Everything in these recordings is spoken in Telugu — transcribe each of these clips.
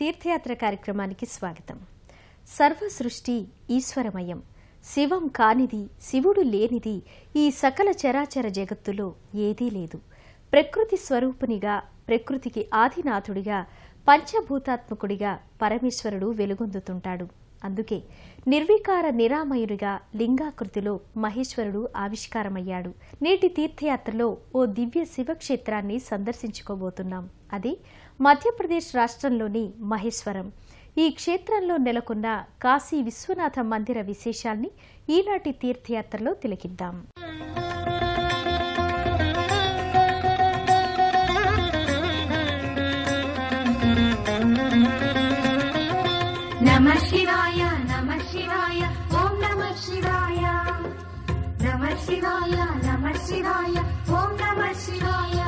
తీర్థయాత్ర కార్యక్రమానికి స్వాగతం. సర్వ సృష్టి ఈశ్వరమయం, శివం కానిది శివుడు లేనిది ఈ సకల చరాచర జగత్తులో ఏదీ లేదు. ప్రకృతి స్వరూపునిగా, ప్రకృతికి ఆదినాథుడిగా, పంచభూతాత్మకుడిగా పరమేశ్వరుడు వెలుగొందుతుంటాడు. అందుకే నిర్వికార నిరామయుడిగా లింగాకృతిలో మహేశ్వరుడు ఆవిష్కారమయ్యాడు. నేటి తీర్థయాత్రలో ఓ దివ్య శివక్షేత్రాన్ని సందర్శించుకోబోతున్నాం. అది మధ్యప్రదేశ్ రాష్ట్రంలోని మహేశ్వరం. ఈ క్షేత్రంలో నెలకొన్న కాశీ విశ్వనాథ మందిర విశేషాల్ని ఈనాటి తీర్థయాత్రలో తిలకిద్దాం. नमः शिवाय नमः शिवाय ओम नमः शिवाय नमः शिवाय नमः शिवाय ओम नमः शिवाय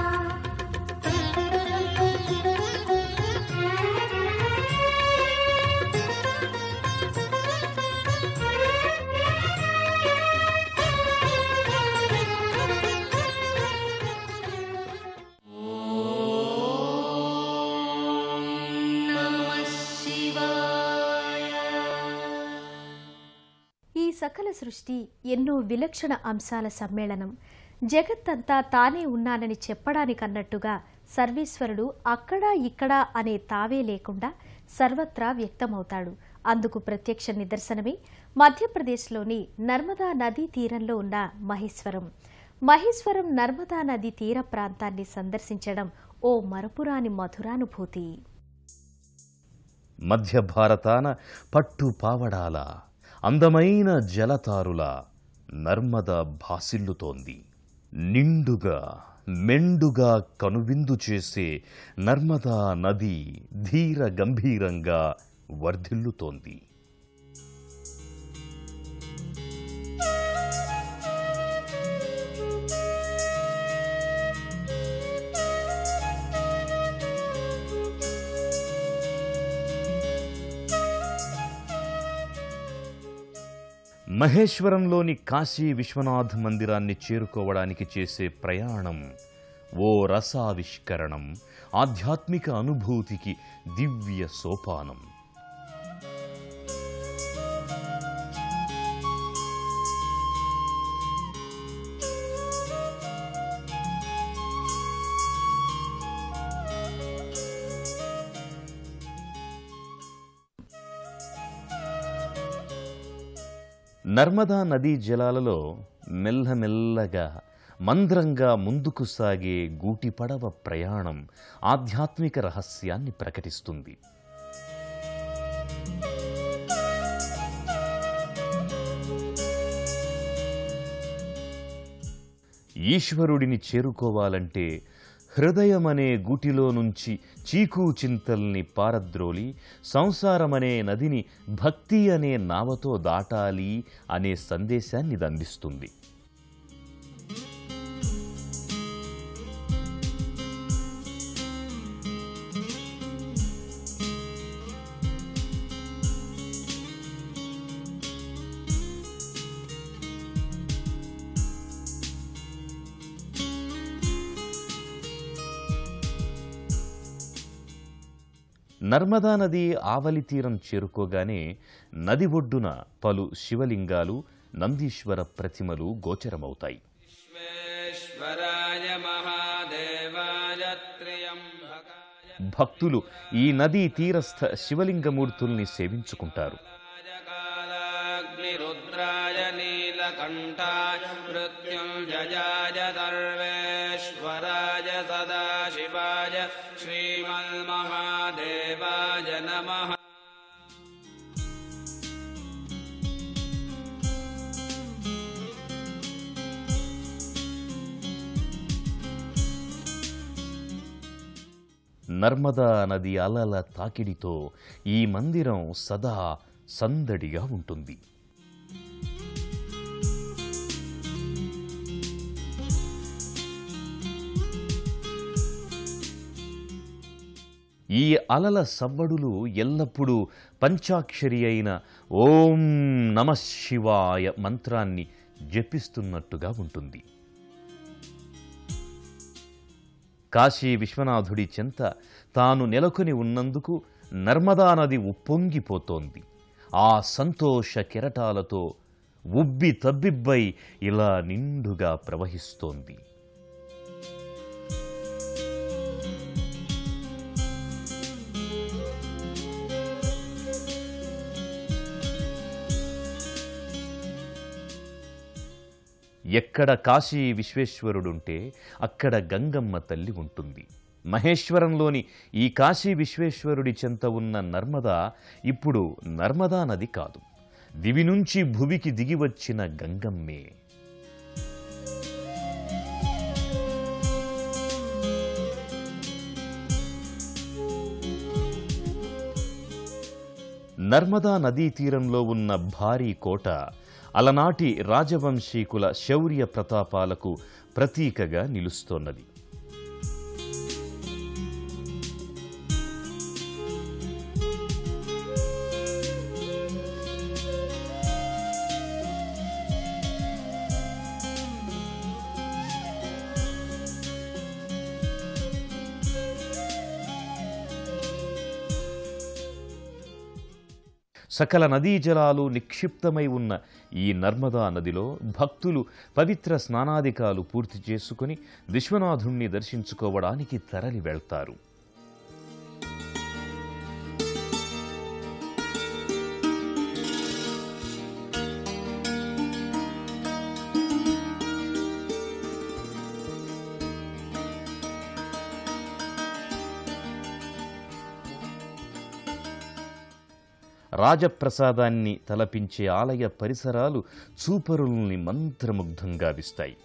సకల సృష్టి ఎన్నో విలక్షణ అంశాల సమ్మేళనం. జగత్తంతా తానే ఉన్నానని చెప్పడానికన్నట్టుగా సర్వేశ్వరుడు అక్కడా ఇక్కడా అనే తావే లేకుండా సర్వత్రా వ్యక్తమవుతాడు. అందుకు ప్రత్యక్ష నిదర్శనమే మధ్యప్రదేశ్లోని నర్మదా నదీ తీరంలో ఉన్న మహేశ్వరం. మహేశ్వరం నర్మదా నదీ తీర ప్రాంతాన్ని సందర్శించడం ఓ మరపురాని మధురానుభూతి. మధ్య భారతాన పట్టు పావడాల అందమైన జలతారుల నర్మద భాసిల్లుతోంది. నిండుగా మెండుగా కనువిందు చేసే నర్మదా నది ధీర గంభీరంగా వర్ధిల్లుతోంది. మహేశ్వరంలోని కాశీ విశ్వనాథ్ మందిరాన్ని చేరుకోవడానికి చేసే ప్రయాణం ఓ రసావిష్కరణం, ఆధ్యాత్మిక అనుభూతికి దివ్య సోపానం. నర్మదా నదీ జలాలలో మెల్లమెల్లగా మంద్రంగా ముందుకు సాగే గూటి పడవ ప్రయాణం ఆధ్యాత్మిక రహస్యాన్ని ప్రకటిస్తుంది. ఈశ్వరుడిని చేరుకోవాలంటే హృదయమనే గూటిలో నుంచి చీకు చింతల్ని పారద్రోలి సంసారమనే నదిని భక్తి అనే నావతో దాటాలి అనే సందేశాన్ని అందిస్తుంది. నర్మదా నది ఆవలి తీరం చేరుకోగానే నది ఒడ్డున పలు శివలింగాలు, నందీశ్వర ప్రతిమలు గోచరమవుతాయి. భక్తులు ఈ నదీ తీరస్థ శివలింగమూర్తుల్ని సేవించుకుంటారు. మృత్యుంజయాయ సర్వేశ్వరాయ సదాశివాయ శ్రీమన్మహాదేవాయ నమః. నర్మదా నది అలల తాకిడితో ఈ మందిరం సదా సందడిగా ఉంటుంది. ఈ అలల సవ్వడులు ఎల్లప్పుడూ పంచాక్షరి అయిన ఓం నమః శివాయ మంత్రాన్ని జపిస్తున్నట్టుగా ఉంటుంది. కాశీ విశ్వనాథుడి చెంత తాను నెలకొని ఉన్నందుకు నర్మదా నది ఉప్పొంగిపోతోంది. ఆ సంతోష కెరటాలతో ఉబ్బి తబ్బిబ్బై ఇలా నిండుగా ప్రవహిస్తోంది. ఎక్కడ కాశీ విశ్వేశ్వరుడుంటే అక్కడ గంగమ్మ తల్లి ఉంటుంది. మహేశ్వరంలోని ఈ కాశీ విశ్వేశ్వరుడి చెంత ఉన్న నర్మదా ఇప్పుడు నర్మదా నది కాదు, దివి నుంచి భువికి దిగివచ్చిన గంగమ్మే. నర్మదా నదీ తీరంలో ఉన్న భారీ కోట అలనాటి రాజవంశీకుల శౌర్య ప్రతాపాలకు ప్రతీకగా నిలుస్తోన్నది. సకల నదీ జలాలు నిక్షిప్తమై ఉన్న ఈ నర్మదా నదిలో భక్తులు పవిత్ర స్నానాధికాలు పూర్తి చేసుకుని విశ్వనాథుణ్ణి దర్శించుకోవడానికి తరలి వెళ్తారు. రాజప్రసాదాన్ని తలపించే ఆలయ పరిసరాలు చూపరుల్ని మంత్రముగ్ధం గావిస్తాయి.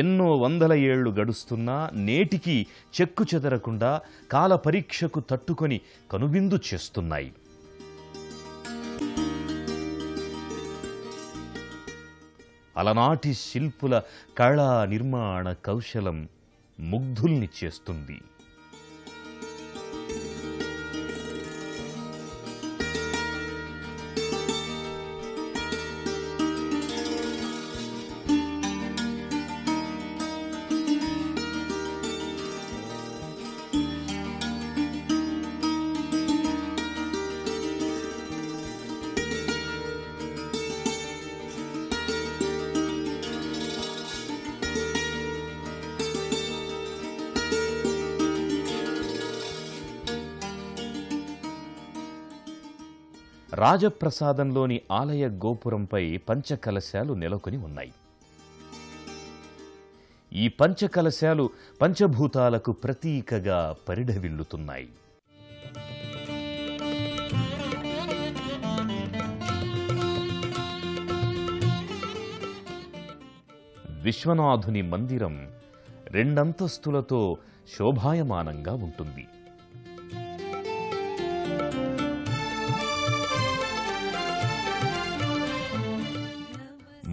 ఎన్నో వందల ఏళ్లు గడుస్తున్నా నేటికి చెక్కు చెదరకుండా కాల పరీక్షకు తట్టుకొని కనువిందు చేస్తున్నాయి. అలనాటి శిల్పుల కళా నిర్మాణ కౌశలం ముగ్ధుల్ని చేస్తుంది. రాజప్రసాదంలోని ఆలయ గోపురంపై పంచకలశాలు నెలకొని ఉన్నాయి. ఈ పంచకలశాలు పంచభూతాలకు ప్రతీకగా పరిఢవిల్లుతున్నాయి. విశ్వనాథుని మందిరం రెండంతస్తులతో శోభాయమానంగా ఉంటుంది.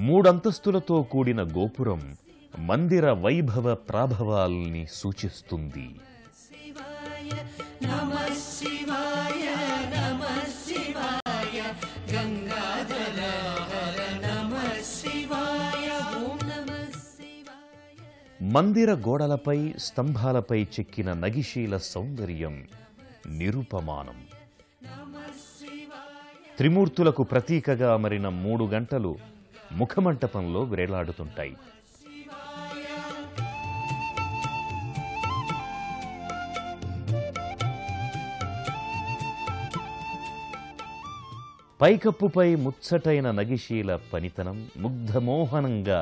మూడంతస్తులతో కూడిన గోపురం మందిర వైభవ ప్రాభవాల్ని సూచిస్తుంది. మందిర గోడలపై స్తంభాలపై చెక్కిన నగిశీల సౌందర్యం నిరుపమానం. త్రిమూర్తులకు ప్రతీకగా మరిన 3 గంటలు ముఖమంటపంలో వేలాడుతుంటాయి. పైకప్పుపై ముచ్చటైన నగిశీల పనితనం ముగ్ధమోహనంగా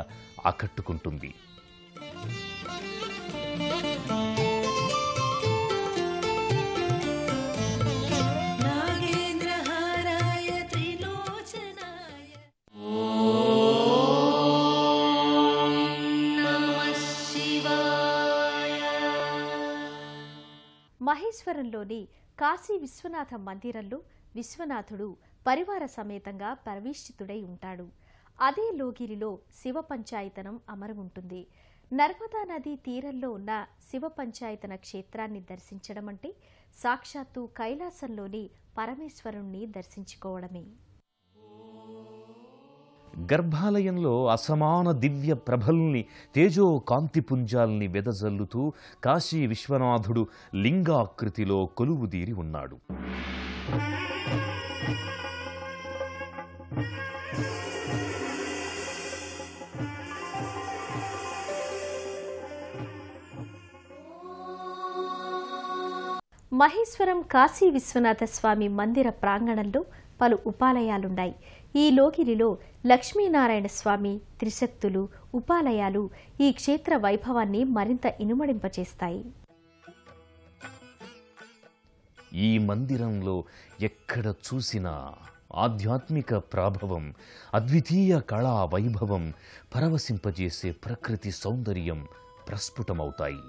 ఆకట్టుకుంటుంది. మహేశ్వరంలోని కాశీ విశ్వనాథ మందిరంలో విశ్వనాథుడు పరివార సమేతంగా పరివేష్టితుడై ఉంటాడు. అదే లోగిరిలో శివ పంచాయతనం అమరు ఉంటుంది. నర్మదా నదీ తీరంలో ఉన్న శివ పంచాయతన క్షేత్రాన్ని దర్శించడం అంటే సాక్షాత్తు కైలాసంలోని పరమేశ్వరుణ్ణి దర్శించుకోవడమే. గర్భాలయంలో అసమాన దివ్య ప్రభల్ని, తేజో కాంతిపుంజాల్ని వెదజల్లుతూ కాశీ విశ్వనాథుడు లింగాకృతిలో కొలువుదీరి ఉన్నాడు. మహేశ్వరం కాశీ విశ్వనాథ స్వామి మందిర ప్రాంగణంలో పలు ఉపాలయాలున్నాయి. ఈ లోగిరిలో లక్ష్మీనారాయణ స్వామి, త్రిశక్తులు, ఉపాలయాలు ఈ క్షేత్ర వైభవాన్ని మరింత ఇనుమడింపచేస్తాయి. ఈ మందిరంలో ఎక్కడ చూసినా ఆధ్యాత్మిక ప్రాభవం, అద్వితీయ కళా వైభవం, పరవశింపజేసే ప్రకృతి సౌందర్యం ప్రస్ఫుటమవుతాయి.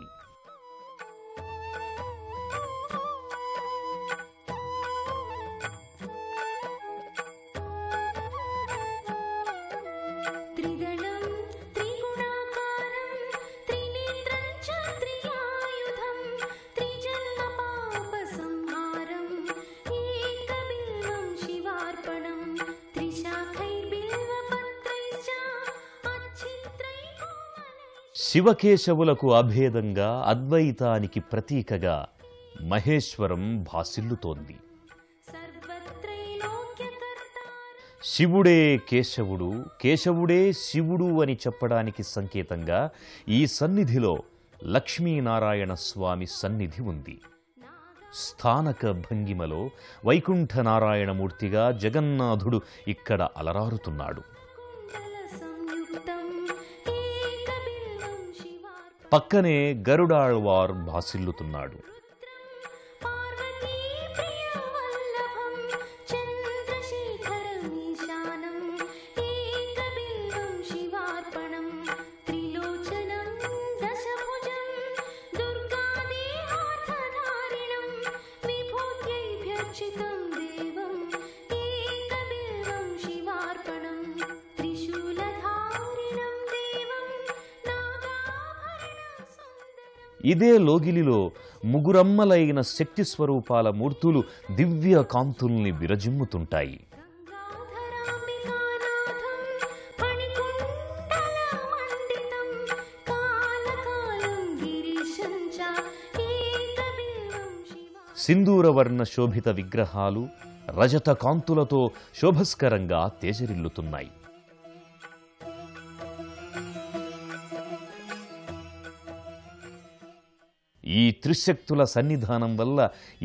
శివకేశవులకు అభేదంగా, అద్వైతానికి ప్రతీకగా మహేశ్వరం భాసిల్లుతోంది. శివుడే కేశవుడు, కేశవుడే శివుడు అని చెప్పడానికి సంకేతంగా ఈ సన్నిధిలో లక్ష్మీనారాయణ స్వామి సన్నిధి ఉంది. స్థానక భంగిమలో వైకుంఠనారాయణమూర్తిగా జగన్నాథుడు ఇక్కడ అలరారుతున్నాడు. పక్కనే గరుడాళ్వార్ భాసిల్లుతున్నాడు. ఇదే లోగిలిలో ముగురమ్మలైన శక్తి స్వరూపాల మూర్తులు దివ్య కాంతుల్ని విరజిమ్ముతుంటాయి. సింధూరవర్ణ శోభిత విగ్రహాలు రజత కాంతులతో శోభస్కరంగా తేజరిల్లుతున్నాయి. ఈ త్రిశక్తుల సన్నిధానం వల్ల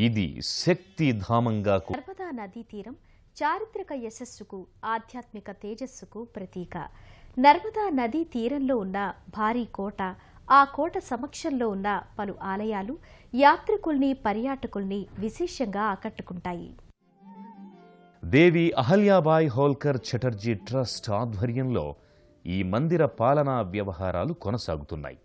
ఇది శక్తి ధామంగా. నర్మదా నదీ తీరం చారిత్రక యశస్సుకు, ఆధ్యాత్మిక తేజస్సుకు ప్రతీక. నర్మదా నదీ తీరంలో ఉన్న భారీ కోట, ఆ కోట సమక్షంలో ఉన్న పలు ఆలయాలు యాత్రికుల్ని, పర్యాటకుల్ని విశేషంగా ఆకట్టుకుంటాయి. దేవి అహల్యాబాయ్ హోల్కర్ చటర్జీ ట్రస్ట్ ఆధ్వర్యంలో ఈ మందిర పాలనా వ్యవహారాలు కొనసాగుతున్నాయి.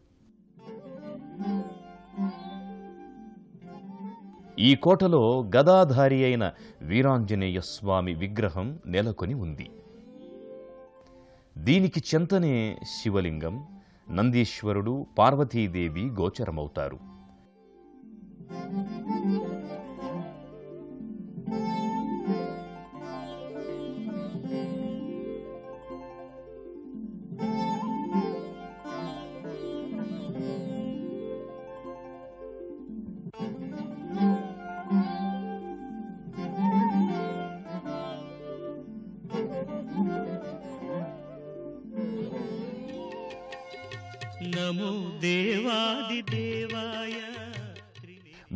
ఈ కోటలో గదాధారి అయిన వీరాంజనేయ స్వామి విగ్రహం నెలకొని ఉంది. దీనికి చెంతనే శివలింగం, నందీశ్వరుడు, పార్వతీదేవి గోచరమవుతారు. నమో దేవాది దేవాయ.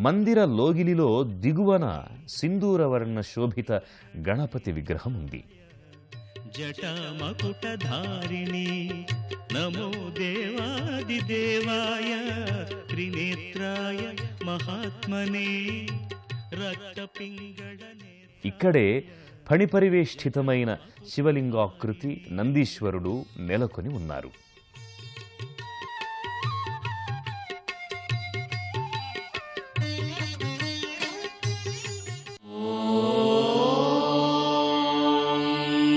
మందిర లోగిలిలో దిగువన సింధూరవర్ణ శోభిత గణపతి విగ్రహం ఉంది. జటామకుటధారిణి నమో దేవాది దేవాయ త్రినేత్రాయ మహాత్మనే రక్తపింగళనే. ఇక్కడే ఫణిపరివేష్ఠితమైన శివలింగాకృతి నందీశ్వరుడు నెలకొని ఉన్నారు.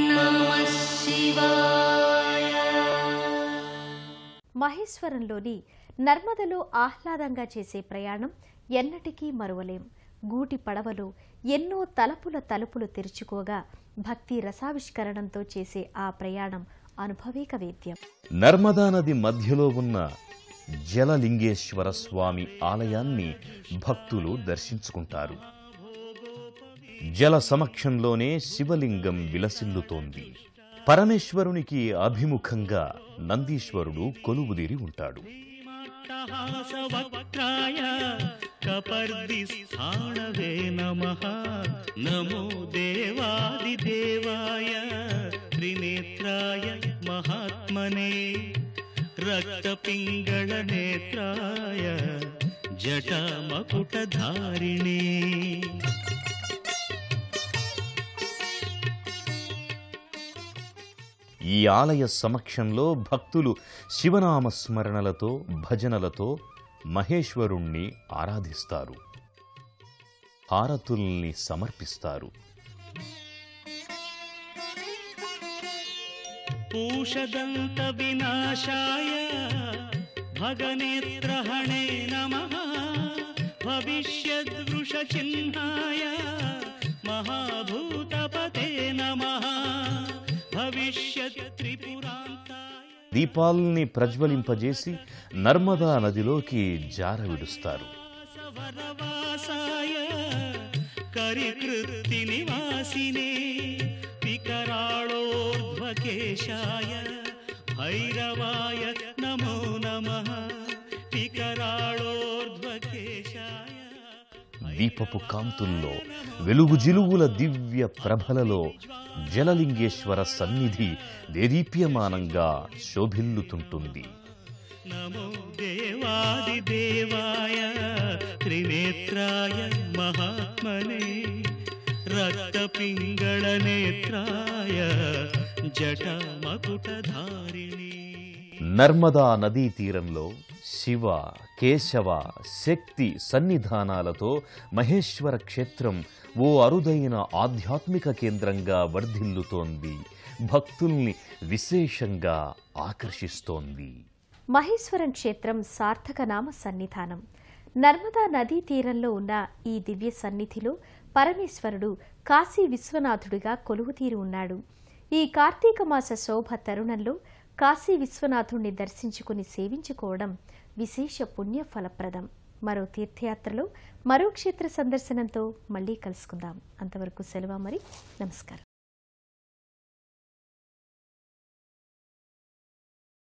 నమః శివాయ. మహేశ్వరంలోని నర్మదలో ఆహ్లాదంగా చేసే ప్రయాణం ఎన్నటికీ మరువలేం. గూటి పడవలో ఎన్నో తలుపులు తెరుచుకోగా భక్తి రసావిష్కరణంతో చేసే ఆ ప్రయాణం అనుభవేక వేద్యం. నర్మదా నది మధ్యలో ఉన్న జలలింగేశ్వర స్వామి ఆలయాన్ని భక్తులు దర్శించుకుంటారు. జల సమక్షంలోనే శివలింగం విలసిల్లుతోంది. పరమేశ్వరునికి అభిముఖంగా నందీశ్వరుడు కొలువుదీరి ఉంటాడు. వక్రాయ కపర్దిస్థాణవే నమః నమో దేవాదిదేవాయ త్రినేత్రాయ మహాత్మనే రక్తపింగళనేత్రాయ జటామకుటధారిణే. ఈ ఆలయ సమక్షంలో భక్తులు శివనామస్మరణలతో భజనలతో మహేశ్వరుణ్ణి ఆరాధిస్తారు, హారతుల్ని సమర్పిస్తారు. పూషదంత వినాశాయ భగనేత్రహణే నమః భవిష్యద్వృషచిహ్నాయ మహాభూతపతే నమః భవిష్యత్ త్రిపురాంతాయ. దీపాల్ని ప్రజ్వలింపజేసి నర్మదా నదిలోకి జారవిడుస్తారు. వరవాసాయ కరికృత్తి నివాసినే వికరాళోర్ధ్వకేశాయ భైరవాయ నమో నమః వికరాళోర్ధ్వకేశాయ. దీపపు కాంతుల్లో వెలుగు జిలుగుల దివ్య ప్రభలలో జలలింగేశ్వర సన్నిధి దేదీప్యమానంగా శోభిల్లుతుంటుంది. నమో దేవాదిదేవాయ త్రినేత్రాయ మహాత్మనే రక్తపింగళనేత్రాయ జటామకుటధారిణి. నర్మదా నదీ తీరంలో శివ, కేశవ, శక్తి సన్నిధానాలతో మహేశ్వర క్షేత్రం ఓ అరుదైన ఆధ్యాత్మిక కేంద్రంగా వర్ధిల్లుతోంది, భక్తుల్ని విశేషంగా ఆకర్షిస్తోంది. మహేశ్వరం క్షేత్రం సార్థక నామ సన్నిధానం. నర్మదా నదీ తీరంలో ఉన్న ఈ దివ్య సన్నిధిలో పరమేశ్వరుడు కాశీ విశ్వనాథుడిగా కొలువుతీరి ఉన్నాడు. ఈ కార్తీక మాస శోభ తరుణంలో కాశీ విశ్వనాథుణ్ణి దర్శించుకుని సేవించుకోవడం విశేష పుణ్య ఫలప్రదం. మరో తీర్థయాత్రలో మరో క్షేత్ర సందర్శనంతో మళ్ళీ కలుసుకుందాం. అంతవరకు సెలవు మరి. నమస్కారం.